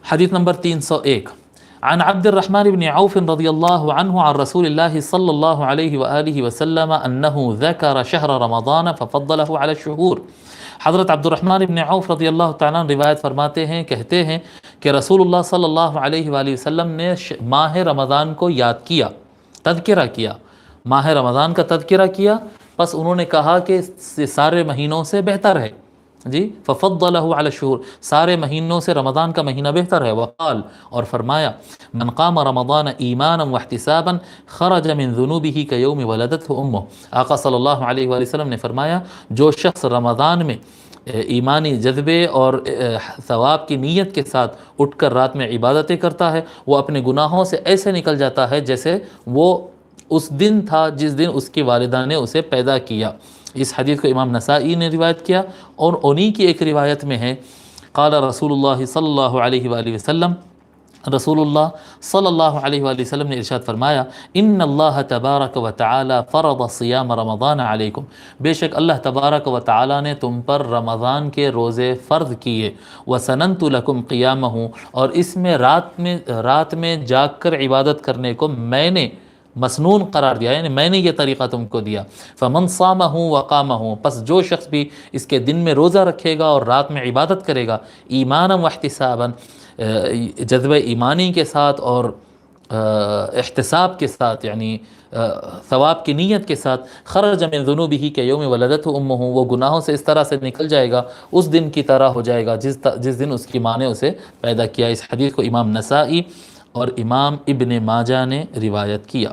حدیث نمبر 301 عن عبد الرحمن بن عوف رضی اللہ عنہ عن رسول اللہ صلی اللہ علیہ وآلہ وسلم انہ ذکر شہر رمضان ففضلہ علی الشہور۔ حضرت عبد الرحمن بن عوف رضی اللہ تعالیٰ عنہ روایت فرماتے ہیں، کہتے ہیں کہ رسول اللہ صلی اللہ علیہ وآلہ وسلم نے ماہ رمضان کو یاد کیا، تذکرہ کیا، ماہ رمضان کا تذکرہ کیا، پس انہوں نے کہا کہ سارے مہینوں سے بہتر ہے، جی ففضلہ علی الشہور، سارے مہینوں سے رمضان کا مہینہ بہتر ہے۔ وقال، اور فرمایا، من قام رمضان ایمانا واحتسابا خرج من ذنوبہ کیوم ولدتہ امہ۔ آقا صلی اللہ علیہ وآلہ وسلم نے فرمایا، جو شخص رمضان میں ایمانی جذبے اور ثواب کی نیت کے ساتھ اٹھ کر رات میں عبادتیں کرتا ہے، وہ اپنے گناہوں سے ایسے نکل جاتا ہے جیسے وہ اس دن تھا جس دن اس کی والدہ نے اسے پیدا کیا۔ اس حدیث کو امام نسائی نے روایت کیا، اور انہی کی ایک روایت میں ہے، قال رسول اللہ صلی اللہ علیہ وآلہ وسلم، رسول اللہ صلی اللہ علیہ وآلہ وسلم نے ارشاد فرمایا، ان اللہ تبارک و تعالی فرض صیام رمضان علیکم، بے شک اللہ تبارک و تعالی نے تم پر رمضان کے روزے فرض کیے، وسننت لکم قیامہ، اور اس میں رات میں جاگ کر عبادت کرنے کو میں نے مسنون قرار دیا، یعنی میں نے یہ طریقہ تم کو دیا۔ فمن صامہ وقامہ، پس جو شخص بھی اس کے دن میں روزہ رکھے گا اور رات میں عبادت کرے گا، ایمانا واحتسابا، جذبہ ایمانی کے ساتھ اور احتساب کے ساتھ، یعنی ثواب کی نیت کے ساتھ، خرج من ذنوبہ کیوم ولدتہ امہ، وہ گناہوں سے اس طرح سے نکل جائے گا، اس دن کی طرح ہو جائے گا جس دن اس کی ماں نے اسے پیدا کیا۔ اس حدیث کو امام نسائی اور امام ابن ماجہ نے روایت کیا۔